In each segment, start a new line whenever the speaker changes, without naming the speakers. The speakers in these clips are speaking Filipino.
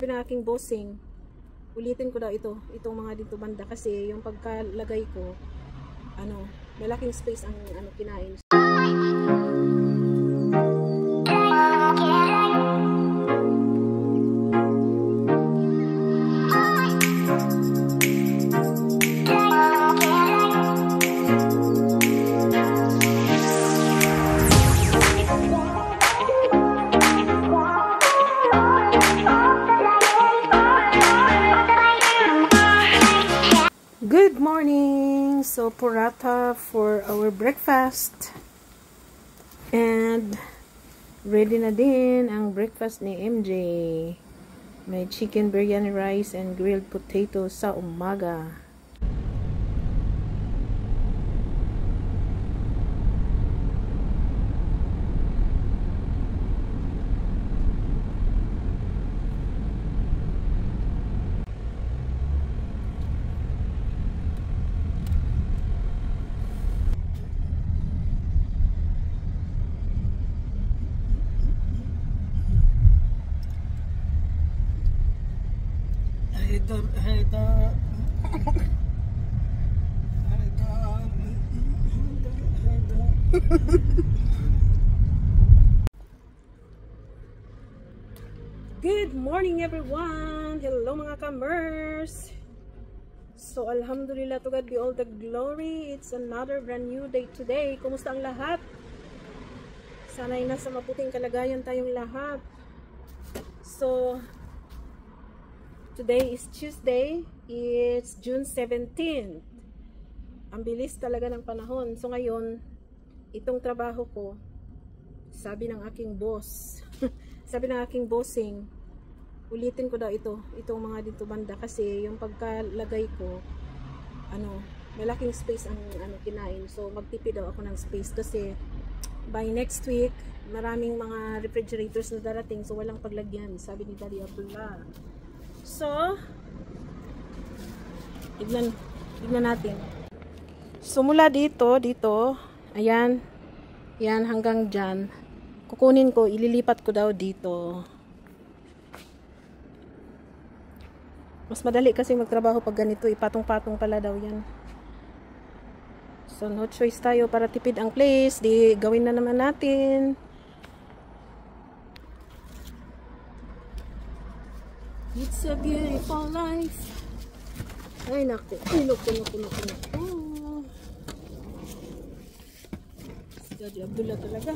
Sabi ng aking bossing, ulitin ko daw itong mga dito banda kasi yung pagkalagay ko, malaking space ang kinain. Good morning! So, paratha for our breakfast. And, ready na din ang breakfast ni MJ. May chicken biryani rice and grilled potato sa umaga. Good morning everyone! Hello mga kamers! So alhamdulillah, to God be all the glory. It's another brand new day today. Kumusta ang lahat? Sana'y nasa mabuting kalagayan tayong lahat. So today is Tuesday. It's June 17th. Ang bilis talaga ng panahon. So ngayon, itong trabaho ko, sabi ng aking boss, sabi ng aking bossing, ulitin ko daw itong mga dito banda kasi yung pagkalagay ko, malaking space ang kinain. So magtipid daw ako ng space kasi by next week, maraming mga refrigerators na darating, so walang paglagyan, sabi ni Daddy Abdullah. So tignan natin. So mula dito, ayan, yan hanggang dyan, kukunin ko, ililipat ko daw dito. Mas madali kasi magtrabaho pag ganito, ipatong-patong pala daw yan. So no choice tayo, para tipid ang place, di gawin na naman natin. It's a beautiful life. Ay naku, naku. Si Daddy Abdullah talaga.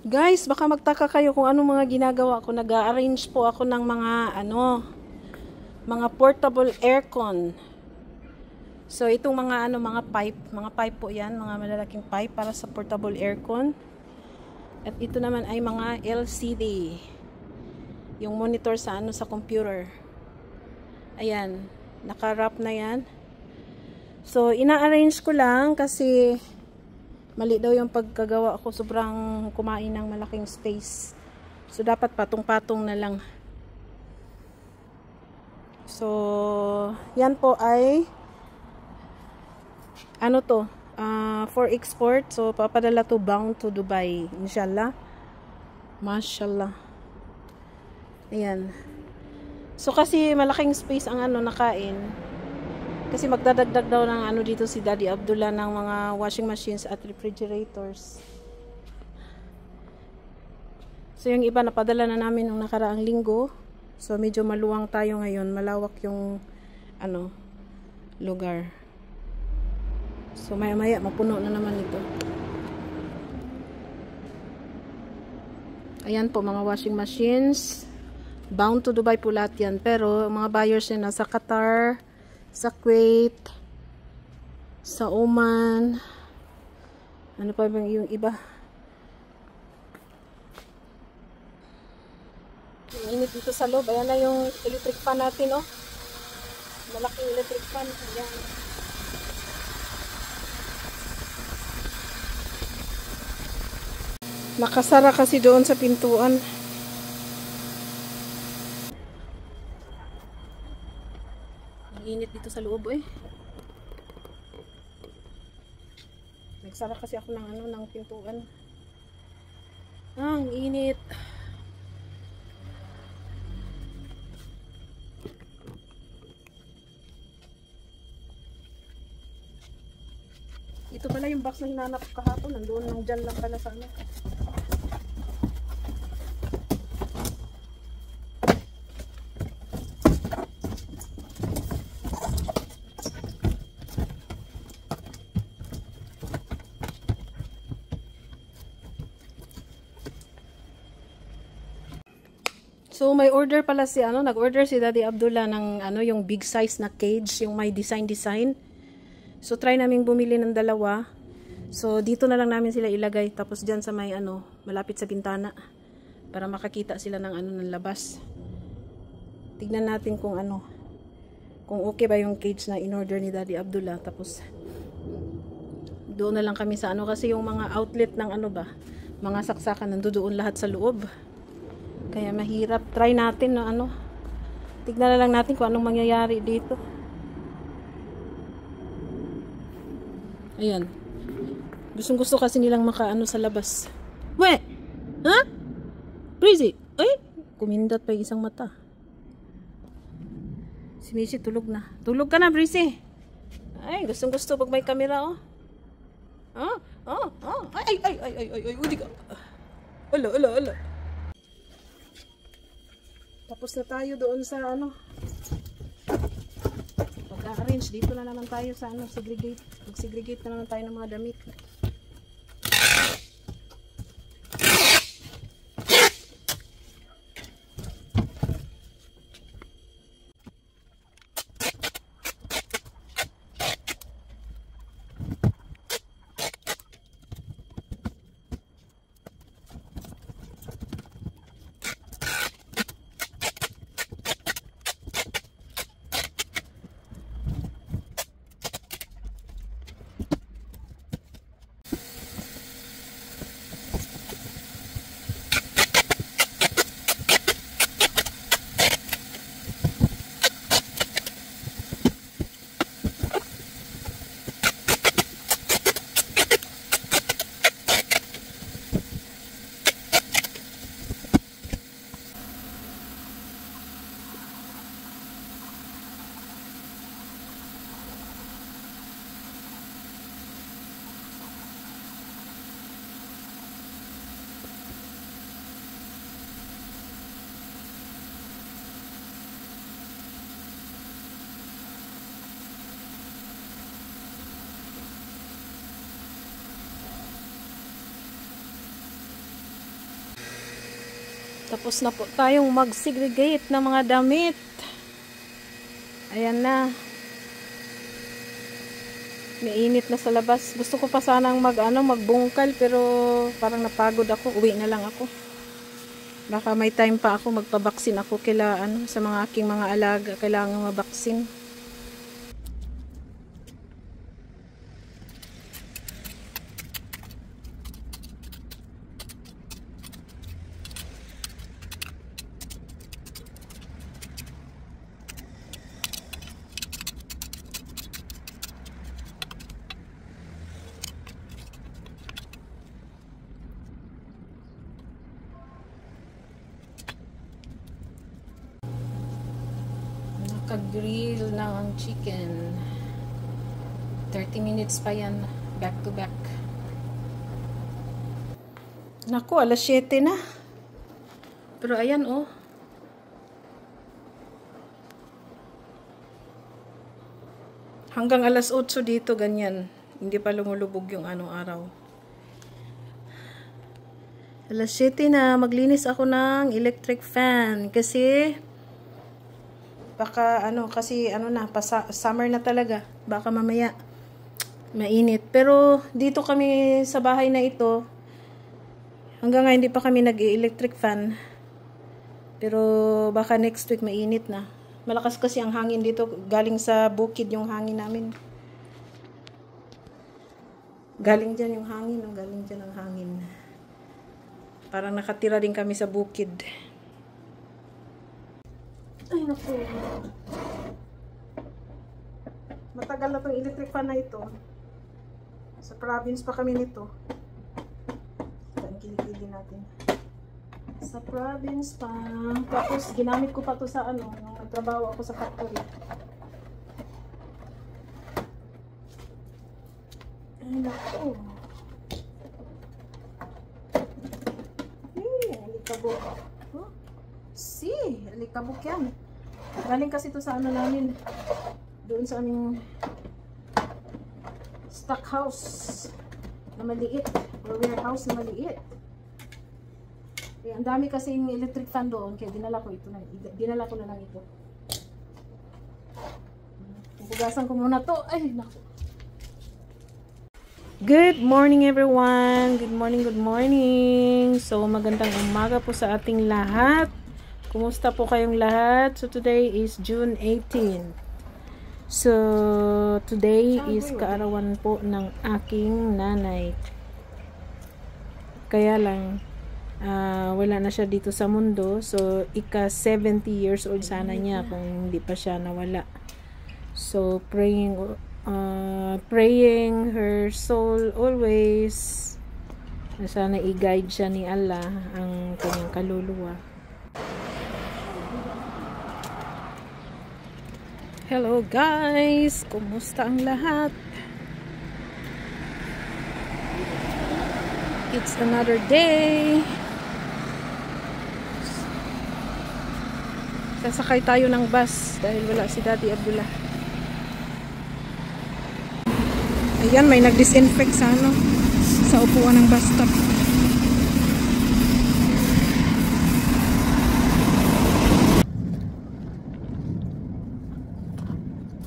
Guys, baka magtaka kayo kung anong mga ginagawa ko. Nag-arrange po ako ng mga portable aircon. So itong mga pipe po 'yan, mga malalaking pipe para sa portable aircon. At ito naman ay mga LCD. Yung monitor sa sa computer. Ayan, naka-wrap na 'yan. So ina-arrange ko lang kasi mali daw yung pagkagawa ko, sobrang kumain ng malaking space. So dapat patong-patong na lang. So yan po ay for export. So papadala to bound to Dubai, inshallah. Mashallah. Ayan. So kasi malaking space ang nakain. Kasi magdadagdag daw ng dito si Daddy Abdullah ng mga washing machines at refrigerators. So yung iba napadala na namin nung nakaraang linggo. So medyo maluwang tayo ngayon, malawak yung lugar. So maya-maya mapuno na naman ito. Ayan po mga washing machines. Bound to Dubai po lahat yan. Pero mga buyers na nasa Qatar, sa Kuwait, sa Oman, ano pa bang yung iba? Yung init dito sa loob. Ayan na yung electric fan natin, oh. Malaking electric fan. Ayan. Nakasara kasi doon sa pintuan. Init dito sa loob Nagsara kasi ako ng pintuan. Ang init. Ito pala yung box na hinanap ko kahapon. Nandoon lang dyan lang pala sa So may order pala si nag-order si Daddy Abdullah ng yung big size na cage, yung may design. So try namin bumili ng dalawa. So dito na lang namin sila ilagay, tapos diyan sa may malapit sa bintana para makakita sila ng ng labas. Tignan natin kung kung okay ba yung cage na in-order ni Daddy Abdullah, tapos doon na lang kami sa kasi yung mga outlet ng mga saksakan nandoon lahat sa loob. Kaya mahirap. Try natin na tignan na lang natin kung anong mangyayari dito. Ayan. Gusto kasi nilang sa labas. We! Ha? Breezy! Ay! Kumindat pa yung isang mata. Si Missy tulog na. Tulog ka na, Breezy! Ay, gusto pag may camera, Ay! Udi ka. Ala. Tapos na tayo doon sa pag-arrange. Dito na naman tayo sa segregate. Mag-segregate na naman tayo ng mga damit. Tapos na po tayong mag-segregate ng mga damit. Ayan na. Mainit na sa labas. Gusto ko pa sanang magbungkal pero parang napagod ako. Uwi na lang ako. Baka may time pa ako magpabaksin ako sa mga aking mga alaga. Kailangan mabaksin. Naka-grill na ang chicken. 30 minutes pa yan. Back to back. Naku, alas 7 na. Pero ayan oh. Hanggang alas 8 dito ganyan. Hindi pa lumulubog yung araw. Alas 7 na. Maglinis ako ng electric fan. Kasi baka summer na talaga. Baka mamaya mainit. Pero dito kami sa bahay na ito, hanggang ngayon hindi pa kami nag-electric fan. Pero baka next week mainit na. Malakas kasi ang hangin dito. Galing sa bukid yung hangin namin. Galing dyan yung hangin. Galing dyan ang hangin. Parang nakatira din kami sa bukid. Ay, naku. Matagal na itong electric fan na ito. Sa province pa kami nito. Ito ang kilikili natin. Sa province pa. Tapos, ginamit ko pa ito sa nung nagtrabaho ako sa factory. Ay, naku. Alikabok. Huh? Alikabok yan. Galing kasi ito sa namin. Doon sa aming stock house na maliit. Or warehouse na maliit. Kaya ang dami kasi yung electric fan doon. Kaya dinala ko na lang ito. Pupugasan ko muna to. Ay, naku. Good morning everyone. Good morning. So magandang umaga po sa ating lahat. Kumusta po kayong lahat? So today is June 18. So today is kaarawan po ng aking nanay. Kaya lang wala na siya dito sa mundo. So ika 70 years old sana niya kung hindi pa siya nawala. So praying her soul always na sana i-guide siya ni Allah ang kanyang kaluluwa. Hello guys, kumusta ang lahat? It's another day. Sasakay tayo ng bus dahil wala si Daddy Abdullah. Ayan, may nag-disinfect sa sa upuan ng bus stop.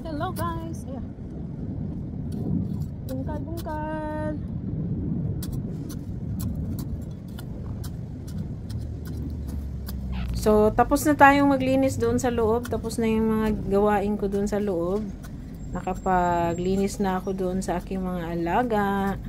Hello guys. Ayan. Bungkal. So, tapos na tayong maglinis doon sa loob. Tapos na yung mga gawain ko doon sa loob. Nakapaglinis na ako doon sa aking mga alaga.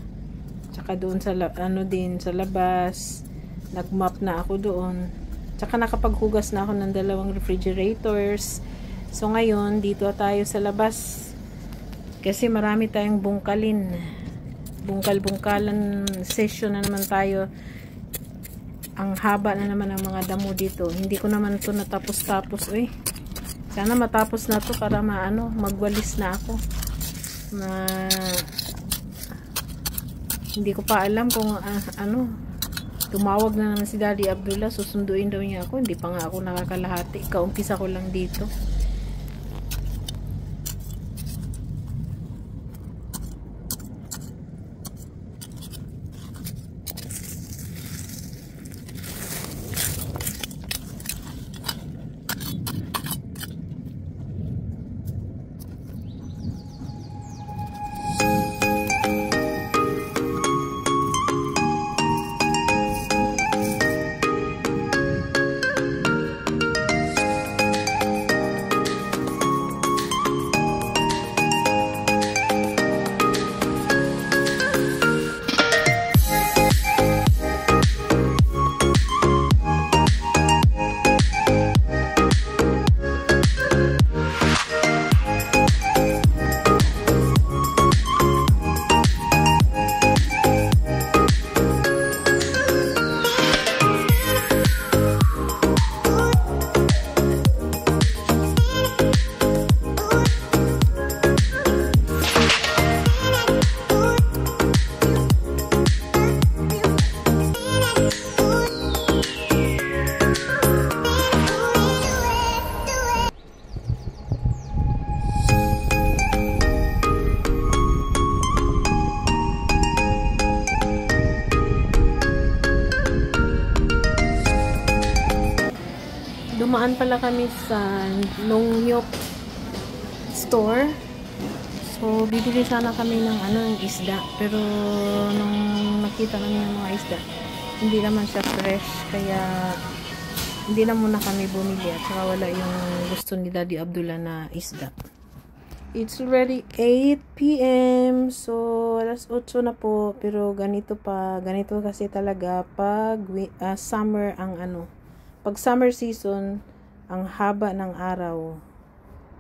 Tsaka doon sa sa labas. Nagmap na ako doon. Tsaka nakapaghugas na ako ng 2 refrigerators. So ngayon dito tayo sa labas. Kasi marami tayong bungkalin. Bungkal-bungkalan session na naman tayo. Ang haba na naman ang mga damo dito. Hindi ko naman ito natapos-tapos Sana matapos na to para magwalis na ako. Hindi ko pa alam kung tumawag na naman si Daddy Abdullah, susunduin daw niya ako. Hindi pa nga ako nakakalahati. Kaumpisa ko lang dito. dumaan pala kami sa Nongyok store. So, bibili sana kami ng ng isda. Pero, nung nakita namin yung mga isda, hindi naman siya fresh. Kaya, hindi na muna kami bumili. At saka wala yung gusto ni Daddy Abdullah na isda. It's already 8 p.m. So, alas 8 na po. Pero, ganito kasi talaga pag summer ang pag summer season, ang haba ng araw.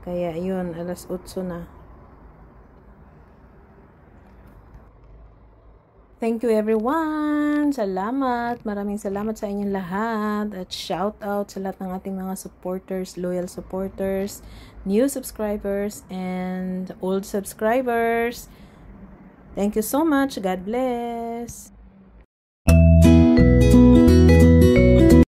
Kaya, yun, alas 8 na. Thank you everyone. Salamat. Maraming salamat sa inyong lahat. At shout out sa lahat ng ating mga supporters, loyal supporters, new subscribers, and old subscribers. Thank you so much. God bless.